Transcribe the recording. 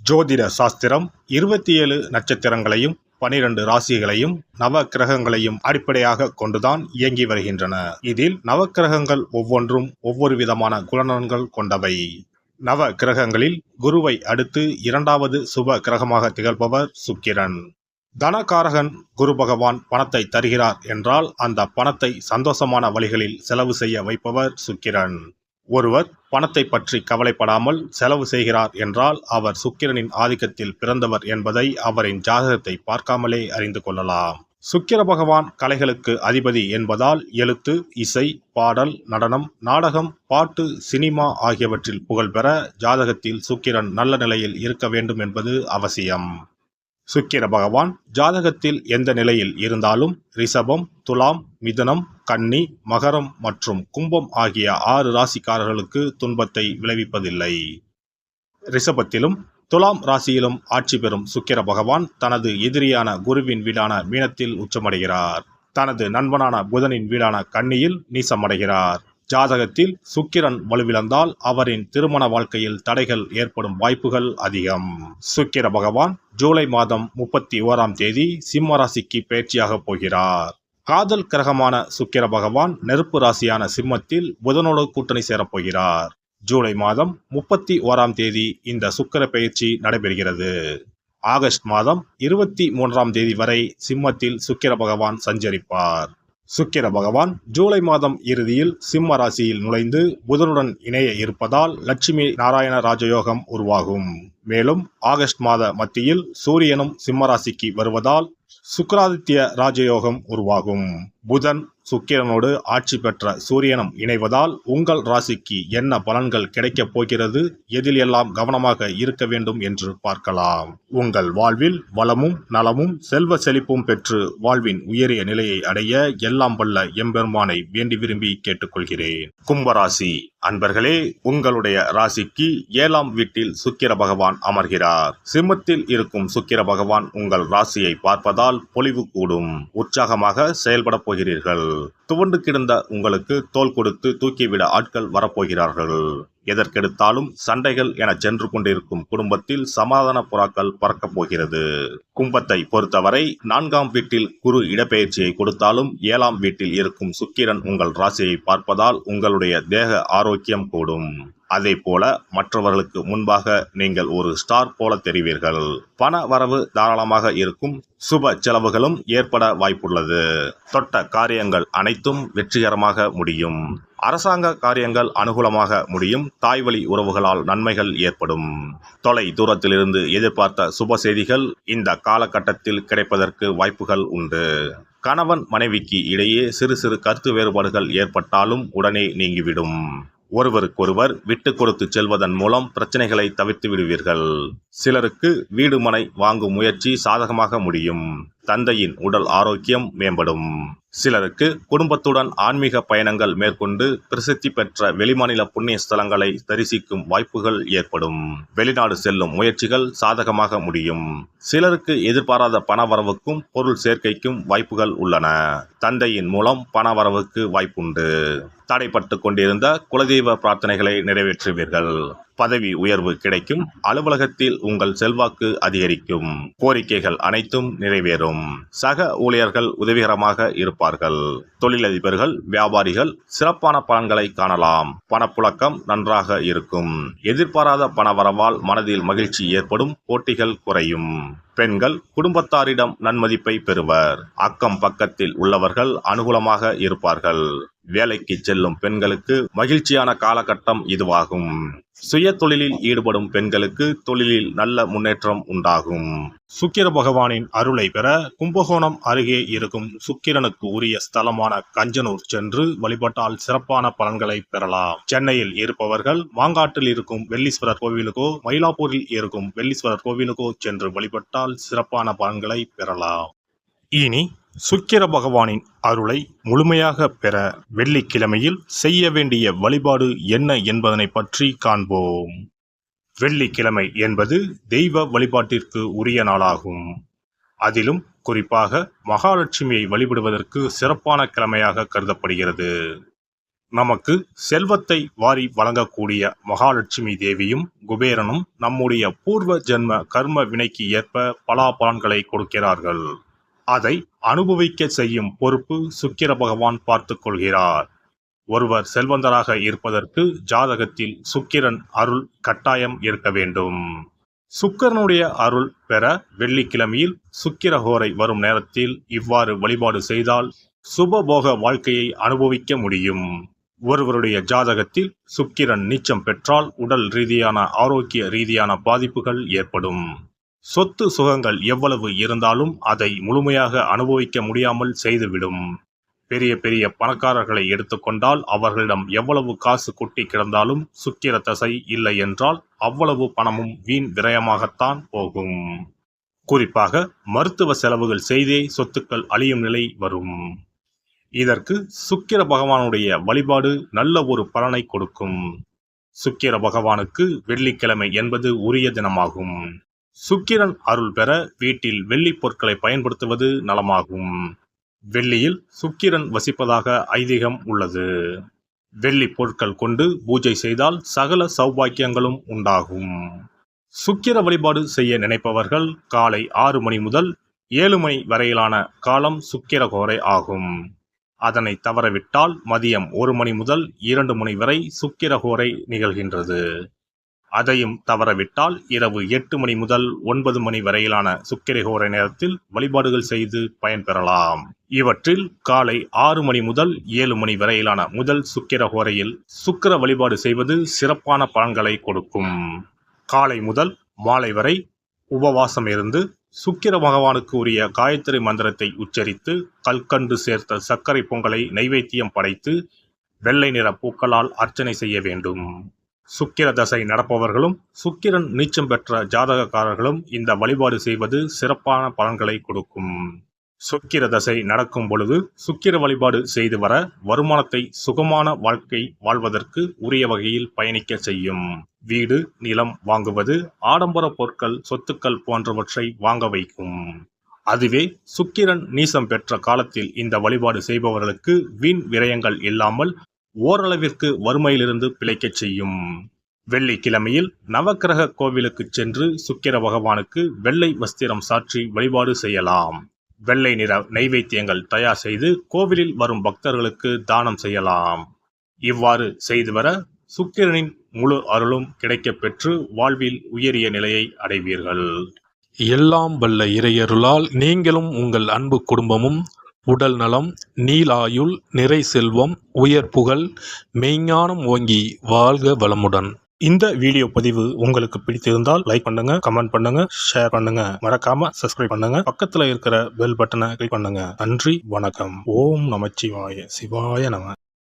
ஜோதிட சாஸ்திரம் 27 நட்சத்திரங்களையும் 12 ராசிகளையும் நவ கிரகங்களையும் அடிப்படையாக கொண்டுதான் இயங்கி வருகின்றன. இதில் நவக்கிரகங்கள் ஒவ்வொன்றும் ஒவ்வொரு விதமான குணநலன்கள் கொண்டவை. நவ கிரகங்களில் குருவை அடுத்து இரண்டாவது சுப கிரகமாக திகழ்பவர் சுக்கிரன். தனகாரகன் குரு பகவான் பணத்தை தருகிறார் என்றால் அந்த பணத்தை சந்தோஷமான வழிகளில் செலவு செய்ய வைப்பவர் சுக்கிரன். ஒருவர் பணத்தை பற்றி கவலைப்படாமல் செலவு செய்கிறார் என்றால் அவர் சுக்கிரனின் ஆதிக்கத்தில் பிறந்தவர் என்பதை அவரின் ஜாதகத்தை பார்க்காமலே அறிந்து கொள்ளலாம். சுக்கிர பகவான் கலைகளுக்கு அதிபதி என்பதால் எழுத்து, இசை, பாடல், நடனம், நாடகம், பாட்டு, சினிமா ஆகியவற்றில் புகழ்பெற ஜாதகத்தில் சுக்கிரன் நல்ல நிலையில் இருக்க வேண்டும் என்பது அவசியம். சுக்கிர பகவான் ஜாதகத்தில் எந்த நிலையில் இருந்தாலும் ரிஷபம், துலாம், மிதுனம், கன்னி, மகரம் மற்றும் கும்பம் ஆகிய 6 ராசிக்காரர்களுக்கு துன்பத்தை விளைவிப்பதில்லை. ரிஷபத்திலும் துலாம் ராசியிலும் ஆட்சி பெறும் சுக்கிர பகவான் தனது எதிரியான குருவின் வீடான மீனத்தில் உச்சமடைகிறார். தனது நண்பனான புதனின் வீடான கன்னியில் நீசமடைகிறார். ஜாதகத்தில் சுக்கிரன் வலுவிழந்தால் அவரின் திருமண வாழ்க்கையில் தடைகள் ஏற்படும் வாய்ப்புகள் அதிகம். சுக்கிர பகவான் ஜூலை மாதம் 31ஆம் தேதி சிம்ம ராசிக்கு பயிற்சியாக போகிறார். காதல் கிரகமான சுக்கிர பகவான் நெருப்பு ராசியான சிம்மத்தில் புதனோடு கூட்டணி சேரப்போகிறார். ஜூலை மாதம் 31ஆம் தேதி இந்த சுக்கிர பயிற்சி நடைபெறுகிறது. ஆகஸ்ட் மாதம் 23ஆம் தேதி வரை சிம்மத்தில் சுக்கிர பகவான் சஞ்சரிப்பார். சுக்கிர பகவான் ஜூலை மாதம் இறுதியில் சிம்ம ராசியில் நுழைந்து புதனுடன் இணைய இருப்பதால் லட்சுமி நாராயண ராஜயோகம் உருவாகும். மேலும் ஆகஸ்ட் மாத மத்தியில் சூரியனும் சிம்ம ராசிக்கு வருவதால் சுக்கிராதித்ய ராஜயோகம் உருவாகும். புதன் சுக்கிரனோடு ஆட்சி பெற்ற சூரியனும் இணைவதால் உங்கள் ராசிக்கு என்ன பலன்கள் கிடைக்கப் போகிறது, எதில் எல்லாம் கவனமாக இருக்க வேண்டும் என்று பார்க்கலாம். உங்கள் வாழ்வில் வளமும் நலமும் செல்வ செழிப்பும் பெற்று வாழ்வின் உயரிய நிலையை அடைய எல்லாம் வல்ல எம்பெருமானை வேண்டி விரும்பி கேட்டுக்கொள்கிறேன். கும்பராசி அன்பர்களே, உங்களுடைய ராசிக்கு 7ஆம் வீட்டில் சுக்கிர பகவான் அமர்கிறார். சிம்மத்தில் இருக்கும் சுக்கிர பகவான் உங்கள் ராசியை பார்ப்பதால் பொலிவு கூடும். உற்சாகமாக செயல்பட போகிறீர்கள். துவண்டு கிடந்த உங்களுக்கு தோள் கொடுத்து தூக்கிவிட ஆட்கள் வரப்போகிறார்கள். எதற்கெடுத்தாலும் சண்டைகள் என சென்று கொண்டிருக்கும் குடும்பத்தில் சமாதான புறாக்கள் பறக்கப் போகிறது. கும்பத்தை பொறுத்தவரை 4ஆம் வீட்டில் குரு இடப்பெயர்ச்சியை கொடுத்தாலும் 7ஆம் வீட்டில் இருக்கும் சுக்கிரன் உங்கள் ராசியை பார்ப்பதால் உங்களுடைய தேக ஆரோக்கியம் கூடும். அதே போல மற்றவர்களுக்கு முன்பாக நீங்கள் ஒரு ஸ்டார் போல தெரிவீர்கள். பண வரவு தாராளமாக இருக்கும். சுப செலவுகளும் ஏற்பட வாய்ப்புள்ளது. தொட்ட காரியங்கள் அனைத்தும் வெற்றிகரமாக முடியும். அரசாங்க காரியங்கள் அனுகூலமாக முடியும். தாய்வழி உறவுகளால் நன்மைகள் ஏற்படும். தொலை தூரத்திலிருந்து எதிர்பார்த்த சுப செய்திகள் இந்த காலகட்டத்தில் கிடைப்பதற்கு வாய்ப்புகள் உண்டு. கணவன் மனைவிக்கு இடையே சிறு சிறு கருத்து வேறுபாடுகள் ஏற்பட்டாலும் உடனே நீங்கிவிடும். ஒருவருக்கொருவர் விட்டு கொடுத்து செல்வதன் மூலம் பிரச்சனைகளை தவிர்த்து விடுவீர்கள். சிலருக்கு வீடு மனை வாங்கும் முயற்சி சாதகமாக முடியும். தந்தையின் உடல் ஆரோக்கியம் மேம்படும். சிலருக்கு குடும்பத்துடன் ஆன்மீக பயணங்கள் மேற்கொண்டு பிரசித்தி பெற்ற வெளிமாநில புண்ணிய ஸ்தலங்களை தரிசிக்கும் வாய்ப்புகள் ஏற்படும். வெளிநாடு செல்லும் முயற்சிகள் சாதகமாக முடியும். சிலருக்கு எதிர்பாராத பணவரவுக்கும் பொருள் சேர்க்கைக்கும் வாய்ப்புகள் உள்ளன. தந்தையின் மூலம் பணவரவுக்கு வாய்ப்புண்டு. தடைப்பட்டு கொண்டிருந்த குலதெய்வ பிரார்த்தனைகளை நிறைவேற்றுவீர்கள். பதவி உயர்வு கிடைக்கும். அலுவலகத்தில் உங்கள் செல்வாக்கு அதிகரிக்கும். கோரிக்கைகள் அனைத்தும் நிறைவேறும். சக ஊழியர்கள் உதவிகரமாக இருப்பார்கள். தொழிலதிபர்கள், வியாபாரிகள் சிறப்பான பலன்களை காணலாம். பணப்புழக்கம் நன்றாக இருக்கும். எதிர்பாராத பணவரவால் மனதில் மகிழ்ச்சி ஏற்படும். போட்டிகள் குறையும். பெண்கள் குடும்பத்தாரிடம் நன்மதிப்பை பெறுவர். அக்கம் பக்கத்தில் உள்ளவர்கள் அனுகூலமாக இருப்பார்கள். வேலைக்கு செல்லும் பெண்களுக்கு மகிழ்ச்சியான காலகட்டம் இதுவாகும். சுய தொழிலில் ஈடுபடும் பெண்களுக்கு தொழிலில் நல்ல முன்னேற்றம் உண்டாகும். சுக்கிர பகவானின் அருளை பெற கும்பகோணம் அருகே இருக்கும் சுக்கிரனுக்கு உரிய ஸ்தலமான கஞ்சனூர் சென்று வழிபட்டால் சிறப்பான பலன்களை பெறலாம். சென்னையில் இருப்பவர்கள் மாங்காட்டில் இருக்கும் வெள்ளீஸ்வரர் கோவிலுக்கோ மயிலாப்பூரில் இருக்கும் வெள்ளீஸ்வரர் கோவிலுக்கோ சென்று வழிபட்டால் சிறப்பான பலன்களை பெறலாம். இனி சுக்கிர பகவானின் அருளை முழுமையாக பெற வெள்ளிக்கிழமையில் செய்ய வேண்டிய வழிபாடு என்ன என்பதனை பற்றி காண்போம். வெள்ளிக்கிழமை என்பது தெய்வ வழிபாட்டிற்கு உரிய நாளாகும். அதிலும் குறிப்பாக மகாலட்சுமியை வழிபடுவதற்கு சிறப்பான கிழமையாக கருதப்படுகிறது. நமக்கு செல்வத்தை வாரி வழங்கக்கூடிய மகாலட்சுமி தேவியும் குபேரனும் நம்முடைய பூர்வ ஜென்ம கர்ம வினைக்கு ஏற்ப பலாபலன்களை கொடுக்கிறார்கள். அதை அனுபவிக்க செய்யும் பொறுப்பு சுக்கிர பகவான் பார்த்துக் கொள்கிறார். ஒருவர் செல்வந்தராக இருப்பதற்கு ஜாதகத்தில் சுக்கிரன் அருள் கட்டாயம் இருக்க வேண்டும். சுக்கிரனுடைய அருள் பெற வெள்ளிக்கிழமையில் சுக்கிரஹோரை வரும் நேரத்தில் இவ்வாறு வழிபாடு செய்தால் சுபபோக வாழ்க்கையை அனுபவிக்க முடியும். ஒருவருடைய ஜாதகத்தில் சுக்கிரன் நீச்சம் பெற்றால் உடல் ரீதியான ஆரோக்கிய ரீதியான பாதிப்புகள் ஏற்படும். சொத்து சுகங்கள் எவ்வளவு இருந்தாலும் அதை முழுமையாக அனுபவிக்க முடியாமல் செய்துவிடும். பெரிய பெரிய பணக்காரர்களை எடுத்துக்கொண்டால் அவர்களிடம் எவ்வளவு காசு கொட்டி கிடந்தாலும் சுக்கிர தசை இல்லை என்றால் அவ்வளவு பணமும் வீண் விரயமாகத்தான் போகும். குறிப்பாக மருத்துவ செலவுகள் செய்தே சொத்துக்கள் அழியும் நிலை வரும். இதற்கு சுக்கிர பகவானுடைய வழிபாடு நல்ல ஒரு பலனை கொடுக்கும். சுக்கிர பகவானுக்கு வெள்ளிக்கிழமை என்பது உரிய தினமாகும். சுக்கிரன் அருள் பெற வீட்டில் வெள்ளி பொருட்களை பயன்படுத்துவது நலமாகும். வெள்ளியில் சுக்கிரன் வசிப்பதாக ஐதீகம் உள்ளது. வெள்ளி பொருட்கள் கொண்டு பூஜை செய்தால் சகல சௌபாக்கியங்களும் உண்டாகும். சுக்கிர வழிபாடு செய்ய நினைப்பவர்கள் காலை 6 மணி முதல் 7 மணி வரையிலான காலம் சுக்கிரஹோரை ஆகும். அதனை தவறவிட்டால் மதியம் 1 மணி முதல் 2 மணி வரை சுக்கிரஹோரை நிகழ்கின்றது. அதையும் தவறவிட்டால் இரவு 8 மணி முதல் 9 மணி வரையிலான சுக்கிரஹோரை நேரத்தில் வழிபாடுகள் செய்து பயன்பெறலாம். இவற்றில் காலை 6 மணி முதல் 7 மணி வரையிலான முதல் சுக்கிரஹோரையில் சுக்கிர வழிபாடு செய்வது சிறப்பான பலன்களை கொடுக்கும். காலை முதல் மாலை வரை உபவாசம் இருந்து சுக்கிர பகவானுக்கு உரிய காயத்ரி மந்திரத்தை உச்சரித்து கல்கண்டு சேர்த்த சர்க்கரை பொங்கலை நைவேத்தியம் படைத்து வெள்ளை நிற பூக்களால் அர்ச்சனை செய்ய வேண்டும். சுக்கிர தசை நடப்பவர்களும் சுக்கிரன் நீச்சம் பெற்ற ஜாதகக்காரர்களும் இந்த வழிபாடு செய்வது சிறப்பான பலன்களை கொடுக்கும். சுக்கிர தசை நடக்கும் பொழுது சுக்கிர வழிபாடு செய்து வர வருமானத்தை சுகமான வாழ்க்கை வாழ்வதற்கு உரிய வகையில் பயணிக்க செய்யும். வீடு நிலம் வாங்குவது, ஆடம்பர பொருட்கள் சொத்துக்கள் போன்றவற்றை வாங்க வைக்கும். அதுவே சுக்கிரன் நீசம் பெற்ற காலத்தில் இந்த வழிபாடு செய்பவர்களுக்கு வீண் விரயங்கள் இல்லாமல் ஓரளவிற்கு வறுமையிலிருந்து பிழைக்கச் செய்யும். வெள்ளிக்கிழமையில் நவக்கிரக கோவிலுக்கு சென்று சுக்கிர பகவானுக்கு வெள்ளை வஸ்திரம் சாற்றி வழிபாடு செய்யலாம். வெள்ளை நிற நைவேத்தியங்கள் தயார் செய்து கோவிலில் வரும் பக்தர்களுக்கு தானம் செய்யலாம். இவ்வாறு செய்து வர சுக்கிரனின் முழு அருளும் கிடைக்கப் பெற்று வாழ்வில் உயரிய நிலையை அடைவீர்கள். எல்லாம் வல்ல இறையருளால் நீங்களும் உங்கள் அன்பு குடும்பமும் உடல் நலம், நீலாயுள், நிறை செல்வம், உயர் புகழ், மெய்ஞானம் ஓங்கி வாழ்க வளமுடன். இந்த வீடியோ பதிவு உங்களுக்கு பிடித்திருந்தால் லைக் பண்ணுங்க, கமெண்ட் பண்ணுங்க, ஷேர் பண்ணுங்க, மறக்காம சப்ஸ்கிரைப் பண்ணுங்க, பக்கத்துல இருக்கிற பெல் பட்டனை கிளிக் பண்ணுங்க. நன்றி, வணக்கம். ஓம் நமச்சிவாய, சிவாய நம.